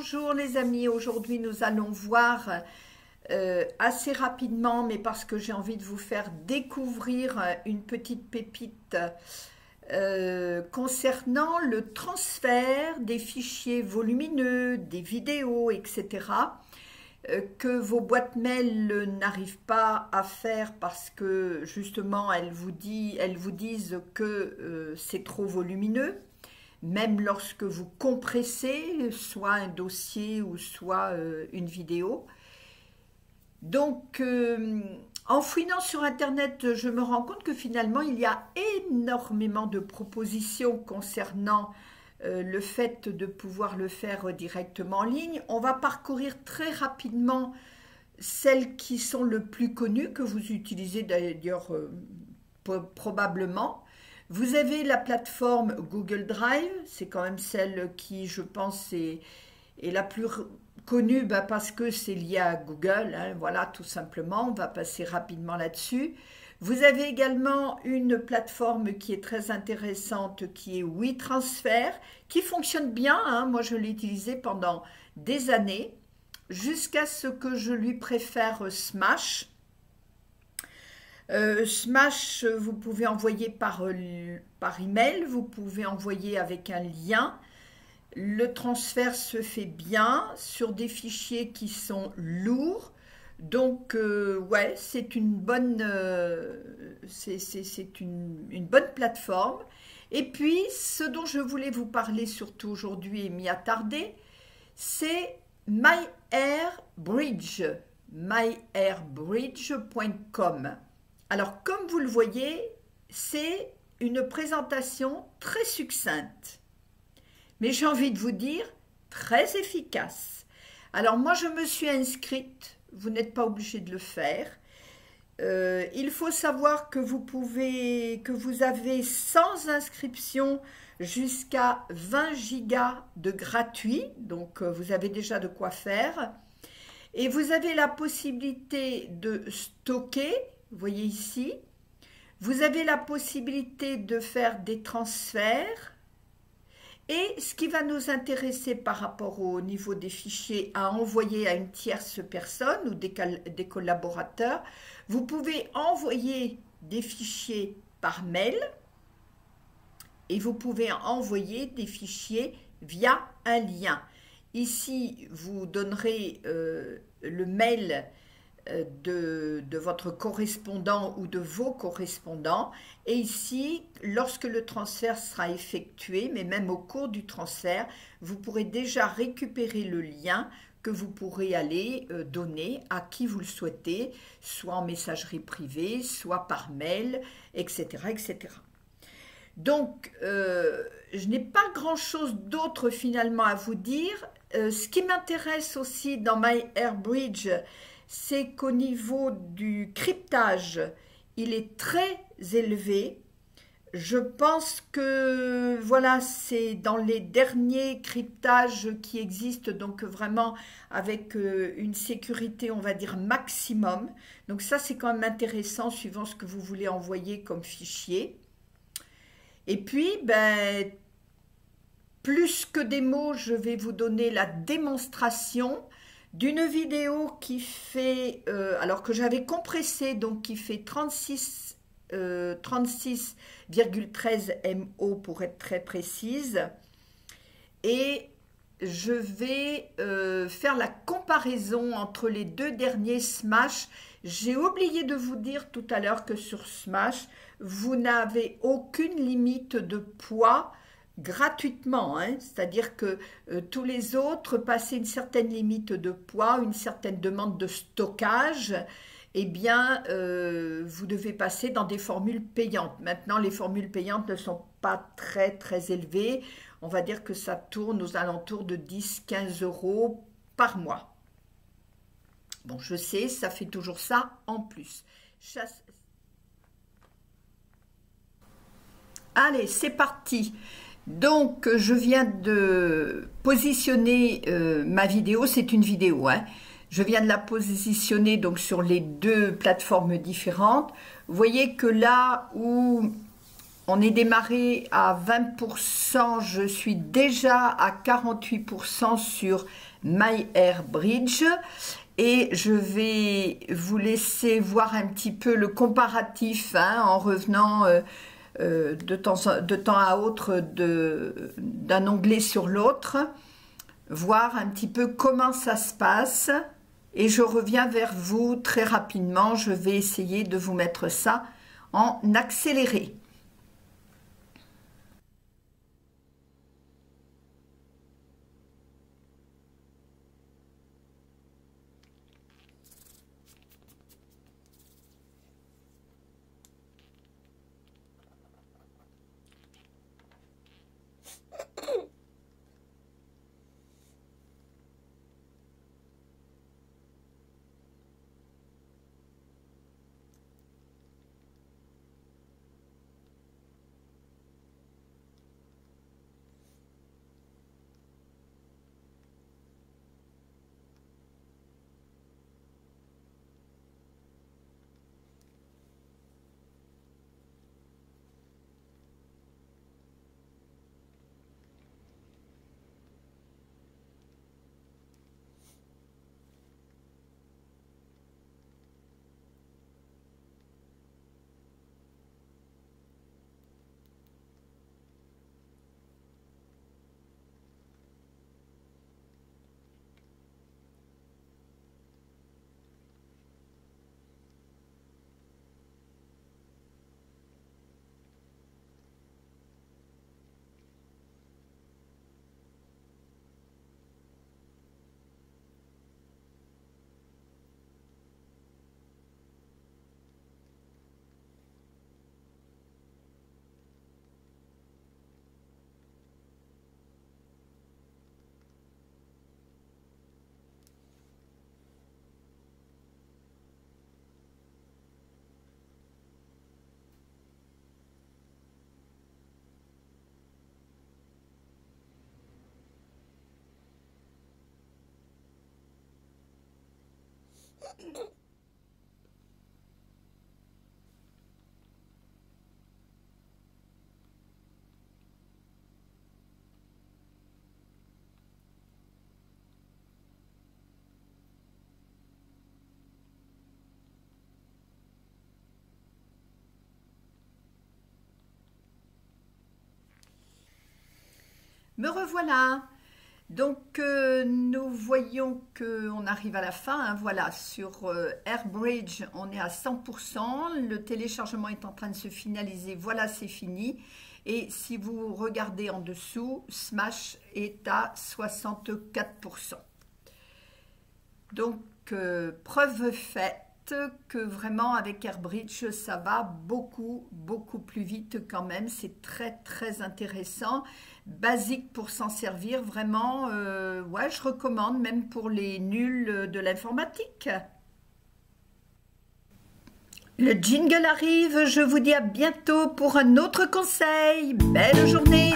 bonjour les amis, aujourd'hui nous allons voir assez rapidement, mais parce que j'ai envie de vous faire découvrir une petite pépite concernant le transfert des fichiers volumineux, des vidéos, etc. Que vos boîtes mail n'arrivent pas à faire parce que justement elles vous disent que c'est trop volumineux. Même lorsque vous compressez soit un dossier ou soit une vidéo. Donc, en fouinant sur Internet, je me rends compte que finalement, il y a énormément de propositions concernant le fait de pouvoir le faire directement en ligne. On va parcourir très rapidement celles qui sont le plus connues, que vous utilisez d'ailleurs probablement. Vous avez la plateforme Google Drive, c'est quand même celle qui, je pense, est la plus connue parce que c'est lié à Google, hein, voilà, tout simplement. On va passer rapidement là-dessus. Vous avez également une plateforme qui est très intéressante, qui est WeTransfer, qui fonctionne bien, hein. Moi, je l'ai utilisée pendant des années, jusqu'à ce que je lui préfère Smash. Smash, vous pouvez envoyer par email, vous pouvez envoyer avec un lien. Le transfert se fait bien sur des fichiers qui sont lourds. Donc, ouais, c'est une bonne, une bonne plateforme. Et puis, ce dont je voulais vous parler surtout aujourd'hui et m'y attarder, c'est MyAirBridge, myairbridge.com. Alors, comme vous le voyez, c'est une présentation très succincte, mais j'ai envie de vous dire très efficace. Alors, moi, je me suis inscrite, vous n'êtes pas obligé de le faire. Il faut savoir que vous avez sans inscription jusqu'à 20 gigas de gratuit, donc vous avez déjà de quoi faire. Et vous avez la possibilité de stocker. Vous voyez ici, vous avez la possibilité de faire des transferts et ce qui va nous intéresser par rapport au niveau des fichiers à envoyer à une tierce personne ou des collaborateurs, vous pouvez envoyer des fichiers par mail et vous pouvez envoyer des fichiers via un lien. Ici, vous donnerez le mail de votre correspondant ou de vos correspondants. Et ici, lorsque le transfert sera effectué, mais même au cours du transfert, vous pourrez déjà récupérer le lien que vous pourrez aller donner à qui vous le souhaitez, soit en messagerie privée, soit par mail, etc. etc. Donc, je n'ai pas grand-chose d'autre finalement à vous dire. Ce qui m'intéresse aussi dans MyAirBridge, c'est qu'au niveau du cryptage, il est très élevé. Je pense que voilà, c'est dans les derniers cryptages qui existent, donc vraiment avec une sécurité, on va dire, maximum. Donc ça, c'est quand même intéressant, suivant ce que vous voulez envoyer comme fichier. Et puis, ben, plus que des mots, je vais vous donner la démonstration d'une vidéo qui fait, alors que j'avais compressé, donc qui fait 36,13 MO pour être très précise. Et je vais faire la comparaison entre les deux derniers Smash. J'ai oublié de vous dire tout à l'heure que sur Smash, vous n'avez aucune limite de poids gratuitement, hein. C'est-à-dire que tous les autres, passer une certaine limite de poids, une certaine demande de stockage, eh bien, vous devez passer dans des formules payantes. Maintenant, les formules payantes ne sont pas très, très élevées. On va dire que ça tourne aux alentours de 10-15 € par mois. Bon, je sais, ça fait toujours ça en plus. Allez, c'est parti. Donc, je viens de positionner ma vidéo, c'est une vidéo, hein. Je viens de la positionner donc sur les deux plateformes différentes. Vous voyez que là où on est démarré à 20%, je suis déjà à 48% sur My Air Bridge. Et je vais vous laisser voir un petit peu le comparatif en revenant de temps à autre d'un onglet sur l'autre, voir un petit peu comment ça se passe. Et je reviens vers vous très rapidement. Je vais essayer de vous mettre ça en accéléré. Me revoilà. Donc nous voyons qu'on arrive à la fin. Voilà, sur AirBridge, on est à 100%. Le téléchargement est en train de se finaliser. Voilà, c'est fini. Et si vous regardez en dessous, Smash est à 64%. Donc, preuve faite que vraiment avec AirBridge, ça va beaucoup plus vite quand même. C'est très intéressant. Basique pour s'en servir, vraiment, ouais, je recommande même pour les nuls de l'informatique. Le jingle arrive, je vous dis à bientôt pour un autre conseil. Belle journée!